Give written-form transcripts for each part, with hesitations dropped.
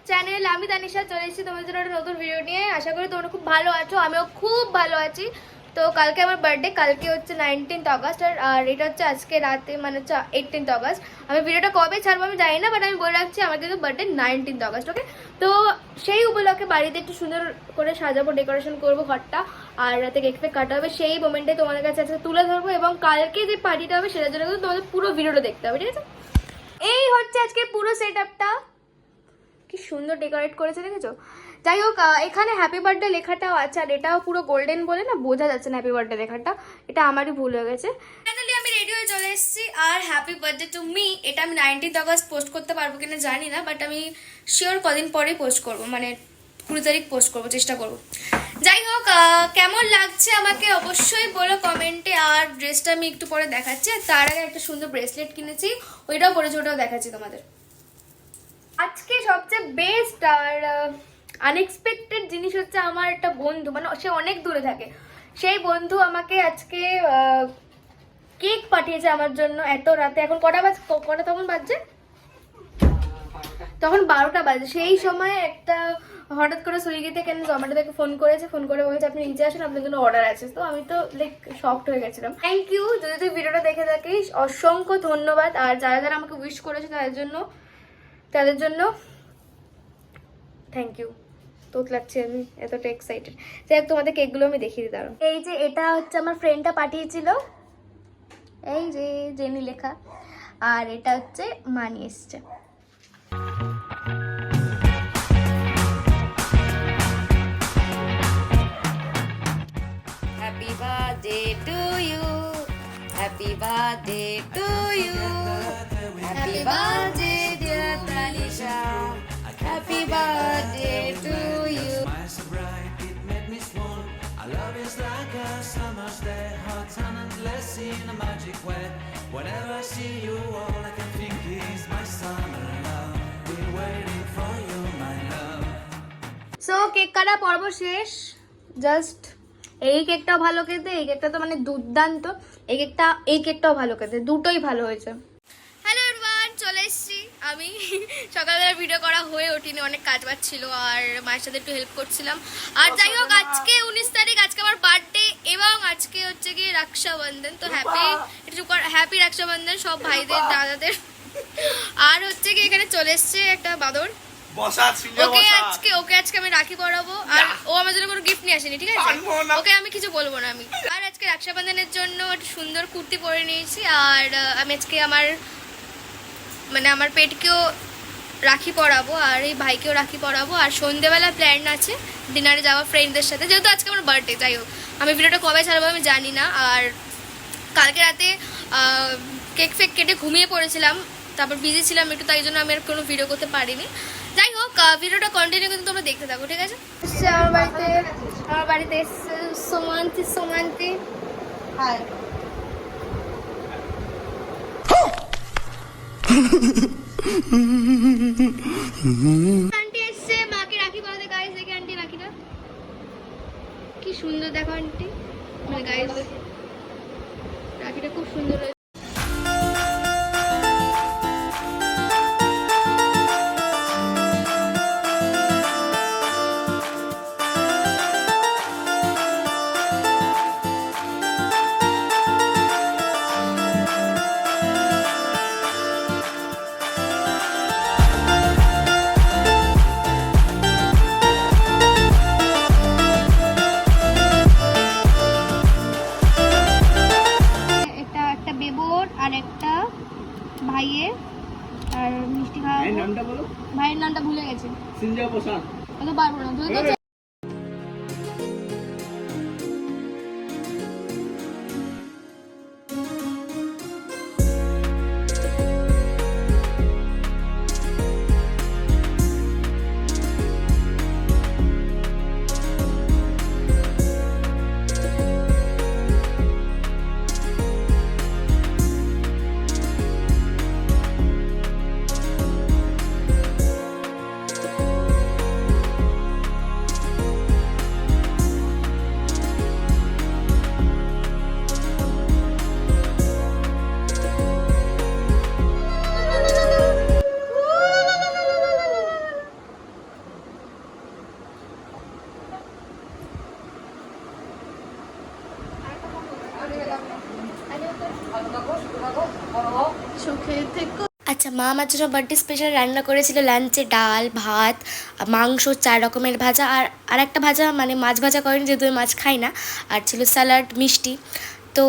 Channel. আমি তানিশা চলে এসেছি তোমাদের জন্য একটা নতুন ভিডিও নিয়ে। আশা করি তোমরা খুব ভালো আছো, আমিও খুব ভালো আছি। তো কালকে আমার বার্থডে, কালকে হচ্ছে 19th অগস্ট, আর এটা হচ্ছে আজকে রাতে মানে হচ্ছে 18th অগস্ট। আমি ভিডিওটা কবে ছাড়বো আমি জানি না, বাট আমি বলে রাখছি আমার কিন্তু বার্থডে 19th অগস্ট, ওকে? তো সেই উপলক্ষে বাড়িতে একটু সুন্দর করে সাজাবো, ডেকোরেশন করবো ঘরটা, আর রাতে কেক ফেক কাটা হবে। সেই মোমেন্টে তোমাদের কাছে আজকে তুলে ধরবো, এবং কালকে যে পার্টিটা হবে সেটার জন্য কিন্তু তোমাদের পুরো ভিডিওটা দেখতে হবে, ঠিক আছে? এই হচ্ছে আজকে পুরো সেট আপটা, কি সুন্দর ডেকোরেট করেছে দেখেছো? যাই হোক, এখানে হ্যাপি বার্থডে লেখাটাও আছে, আর এটাও পুরো গোল্ডেন বলে না বোঝা যাচ্ছে না হ্যাপি বার্থডে লেখাটা, এটা আমারই ভুল হয়ে গেছে। ফাইনালি আমি রেডি হয়ে চলে এসেছি, আর হ্যাপি বার্থডে টু মি এটা আমি 19th অগস্ট পোস্ট করতে পারবো কিনা জানি না, বাট আমি শিওর কদিন পরেই পোস্ট করবো, মানে 20 তারিখ পোস্ট করবো, চেষ্টা করবো। যাই হোক, কেমন লাগছে আমাকে অবশ্যই বলো কমেন্টে। আর ড্রেসটা আমি একটু পরে দেখাচ্ছি, আর তার আগে একটা সুন্দর ব্রেসলেট কিনেছি, ওইটাও পরেছি, ওটাও দেখাচ্ছি তোমাদের। আজকে সবচেয়ে বেস্ট আর আনএক্সপেক্টেড জিনিস হচ্ছে আমার একটা বন্ধু, মানে সে অনেক দূরে থাকে, সেই বন্ধু আমাকে আজকে কেক পাঠিয়েছে আমার জন্য এত রাতে। এখন কটা তখন বাজছে, তখন 12টা বাজে। সেই সময় একটা হঠাৎ করে সুইগি থেকে জোম্যাটো থেকে ফোন করেছে, ফোন করে বলেছে আপনি নিচে আসুন, আপনার জন্য অর্ডার আছে। তো আমি তো লাইক শকড হয়ে গেছিলাম। থ্যাংক ইউ, যদি তুই ভিডিওটা দেখে থাকিস অসংখ্য ধন্যবাদ। আর যারা যারা আমাকে উইশ করেছে তাদের জন্য থ্যাংক ইউ। তোত লাগছে, আমি এতটা এক্সাইটেড। যাই হোক, তোমাদের কেকগুলো আমি দেখিয়ে দিই, দাঁড়াও। এই যে এটা হচ্ছে আমার ফ্রেন্ডটা পাঠিয়েছিল, এই যে জেনি লেখা, আর এটা হচ্ছে মানি এসছে। Happy birthday to you. Happy birthday to you. Happy birthday, dear Tanisha. Happy birthday to you. Smile so bright, it made me swoon. Our love is like a summer's day, hot and endless in a magic way. Whenever I see you, all I can think is my summer love. Been waiting for you, my love. So cake কাটা পর্ব শেষ। Just এই কেকটাও ভালো খেতে, এই কেকটা তো মানে দুর্দান্ত। এই কেকটাও ভালো খেতে, দুটোই ভালো হয়েছে। হ্যালো এভরিওয়ান, চলে এসেছি আমি। সকালবেলা ভিডিও করা হয়ে ওঠেনি, অনেক কাজ বাজ ছিল, আর মায়ের সাথে একটু হেল্প করছিলাম। আর যাই হোক, আজকে 19 তারিখ, আজকে আমার বার্থডে, এবং আজকে হচ্ছে কি রক্ষাবন্ধন। তো হ্যাপি রক্ষাবন্ধন সব ভাইদের, দাদাদের। আর হচ্ছে কি এখানে চলে এসছে একটা বাদর, ওকে আজকে আমি রাখি পরাবো, আর ও আমার জন্য কোনো গিফট নিয়ে আসেনি, ঠিক আছে? ওকে আমি কিছু বলবো না আমি। আর আজকে রক্ষাবন্ধনের জন্য একটা সুন্দর কুর্তি পরে নিয়েছি, আর আমি আজকে আমার পেটকেও রাখি পরাবো, আর এই ভাইকেও রাখি পরাবো। আর সন্ধ্যেবেলা প্ল্যান আছে ডিনারে যাওয়া ফ্রেন্ডদের সাথে, যেহেতু আজকে আমার বার্থডে। যাই হোক, আমি ভিডিওটা কবে ছাড়বো আমি জানি না। আর কালকে রাতে কেক ফেক কেটে ঘুমিয়ে পড়েছিলাম, তারপর বিজি ছিলাম একটু, তাই জন্য আমি আর কোনো ভিডিও করতে পারিনি। যাই হোক, ভিডিওটা কন্টিনিউ কিন্তু তোমরা দেখতে থাকো, ঠিক আছে? আমার বাড়িতে এসছে সোমান্তি। হাই। আন্টি এসছে মাকে রাখি পরাতে। গাইস দেখে আন্টি রাখিটা কি সুন্দর, দেখো আন্টি, মানে গাইস রাখিটা খুব সুন্দর। আর একটা ভাইয়ের, আর মিষ্টি খাওয়াবো। ভাইয়ের নামটা ভুলে গেছে, অত পারবো না। মা আমার জন্য বার্থডে স্পেশাল রান্না করেছিল লাঞ্চে ডাল ভাত মাংস 4 রকমের ভাজা আর একটা ভাজা মানে মাছ ভাজা করেন যেহেতু আমি মাছ খাই না, আর ছিল স্যালাড মিষ্টি। তো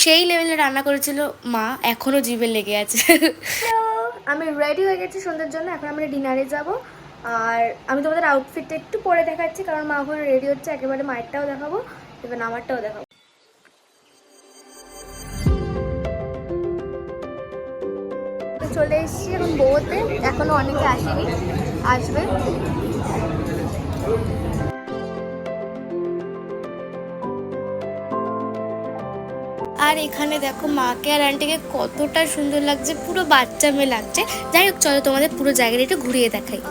সেই লেভেলে রান্না করেছিল মা, এখনও জিভে লেগে আছে। আমি রেডি হয়ে গেছি সন্ধ্যার জন্য, এখন আমরা ডিনারে যাব। আর আমি তোমাদের আউটফিটটা একটু পরে দেখাচ্ছি, কারণ মা ওখানে রেডি হচ্ছে, একেবারে মায়েরটাও দেখাবো এবার আমারটাও দেখাবো। চলে এসেছি এখন বউতে, এখনো অনেকে আসেনি, আসবে। আর এখানে দেখো মাকে আর আন্টিকে কতটা সুন্দর লাগছে, পুরো বাচ্চা মেয়ে লাগছে। যাই হোক চলো তোমাদের পুরো জায়গাটা একটু ঘুরিয়ে দেখাই।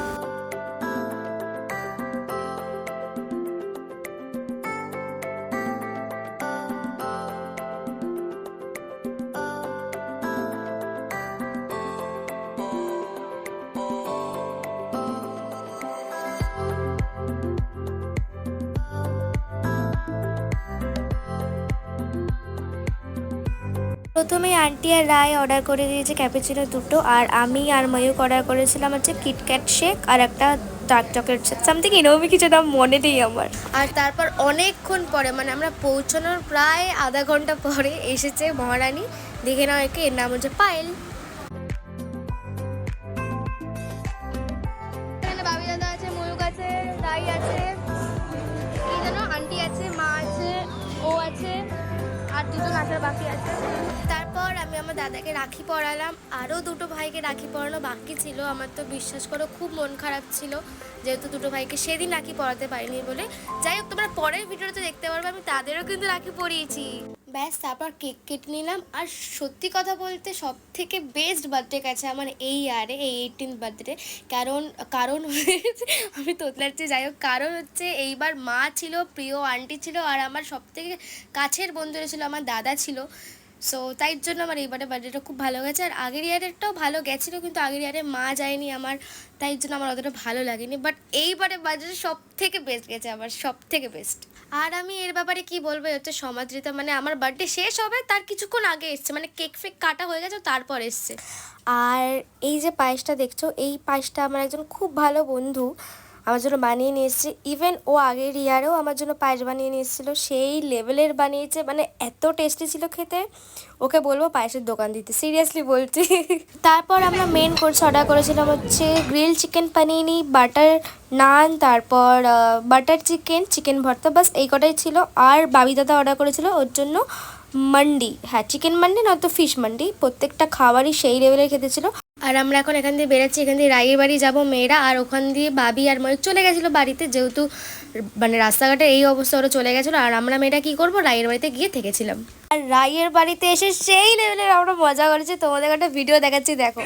প্রথমে আন্টি আর রায় অর্ডার করে দিয়েছে ক্যাপুচিনো দুটো, আর আমি আর ময়ূক অর্ডার করেছিলাম হচ্ছে কিটক্যাট শেক আর একটা ডার্ক চকলেট শেক, সামথিং এরকমই কিছু নাম মনে নেই আমার। আর তারপর অনেকক্ষণ পরে মানে আমরা পৌঁছানোর প্রায় আধা ঘন্টা পরে এসেছে মহারানী। দেখে নাও একে, এর নাম হচ্ছে পায়েল। এখানে বাবি দাদা আছে, ময়ূক আছে, রাই আছে, কি জানো আন্টি আছে, মা আছে, ও আছে, আর দুজন আসার বাকি আছে। তারপর আমি আমার দাদাকে রাখি পরালাম, আরও দুটো ভাইকে রাখি পরানো বাকি ছিল। আমার তো বিশ্বাস করো খুব মন খারাপ ছিল, যেহেতু দুটো ভাইকে সেদিন রাখি পরাতে পারিনি বলে। যাই হোক তোমরা পরের ভিডিওতে দেখতে পারবে আমি তাদেরও কিন্তু রাখি পরিয়েছি। ব্যাস তারপর কেক কেটে নিলাম। আর সত্যি কথা বলতে সব থেকে বেস্ট বার্থডে গেছে আমার এই ইয়ারে, এই 18th বার্থডে। কারণ আমি তোতলাচ্ছি। যাই হোক কারণ হচ্ছে এইবার মা ছিল, প্রিয় আন্টি ছিল, আর আমার সব থেকে কাছের বন্ধুরা ছিল, আমার দাদা ছিল। সো তাই জন্য আমার এইবারে বার্থডেটা খুব ভালো গেছে। আর আগের ইয়ারেরটাও ভালো গেছিলো, কিন্তু আগের ইয়ারে মা যায়নি আমার, তাই জন্য আমার অতটা ভালো লাগেনি। বাট এইবারে বার্থডে সব থেকে বেস্ট গেছে আমার, সব থেকে বেস্ট। আর আমি এর ব্যাপারে কি বলবো, হচ্ছে সমাদৃতা, মানে আমার বার্থডে শেষ হবে তার কিছুক্ষণ আগে এসছে, মানে কেক ফেক কাটা হয়ে গেছে তারপর এসছে। আর এই যে পায়েসটা দেখছো, এই পায়েসটা আমার একজন খুব ভালো বন্ধু আমার জন্য বানিয়ে নিয়ে এসেছে। ইভেন ও আগের ইয়ারেও আমার জন্য পায়েস বানিয়ে নিয়ে এসেছিলো, সেই লেভেলের বানিয়েছে, মানে এত টেস্টি ছিল খেতে। ওকে বলবো পায়েসের দোকান দিতে, সিরিয়াসলি বলছি। তারপর আমরা মেন কোর্স অর্ডার করেছিলাম হচ্ছে গ্রিল চিকেন পানিনি, বাটার নান, তারপর বাটার চিকেন, চিকেন ভর্তা, বাস এই কটাই ছিল। আর বাবি দাদা অর্ডার করেছিল ওর জন্য মান্ডি, হ্যাঁ চিকেন মান্ডি নয়তো ফিশ মান্ডি। প্রত্যেকটা খাবারই সেই লেভেলের খেতে ছিল। আর আমরা এখন এখান দিয়ে বেরোচ্ছি, এখান দিয়ে রায়ের বাড়ি যাবো মেয়েরা, আর ওখান দিয়ে বাবি আর ময়ূক চলে গেছিলো বাড়িতে, যেহেতু মানে রাস্তাঘাটে এই অবস্থা ওরা চলে গেছিলো। আর আমরা মেয়েরা কী করবো, রায়ের বাড়িতে গিয়ে থেকেছিলাম। আর রায়ের বাড়িতে এসে সেই লেভেলের আমরা মজা করেছি, তোমাদের একটা ভিডিও দেখাচ্ছি দেখো।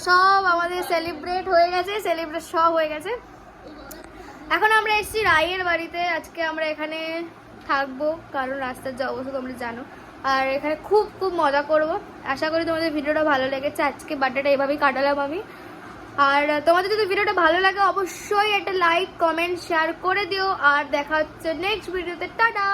সব আমাদের সেলিব্রেট হয়ে গেছে, সব হয়ে গেছে। এখন আমরা এসেছি রায়ের বাড়িতে, আজকে আমরা এখানে থাকবো, কারণ রাস্তার যে অবস্থা তোমরা জানো। আর এখানে খুব খুব মজা করব। আশা করি তোমাদের ভিডিওটা ভালো লেগেছে। আজকে বার্থডেটা এভাবেই কাটালাম আমি। আর তোমাদের যদি ভিডিওটা ভালো লাগে অবশ্যই একটা লাইক কমেন্ট শেয়ার করে দিও। আর দেখা হচ্ছে নেক্সট ভিডিওতে, টাটা।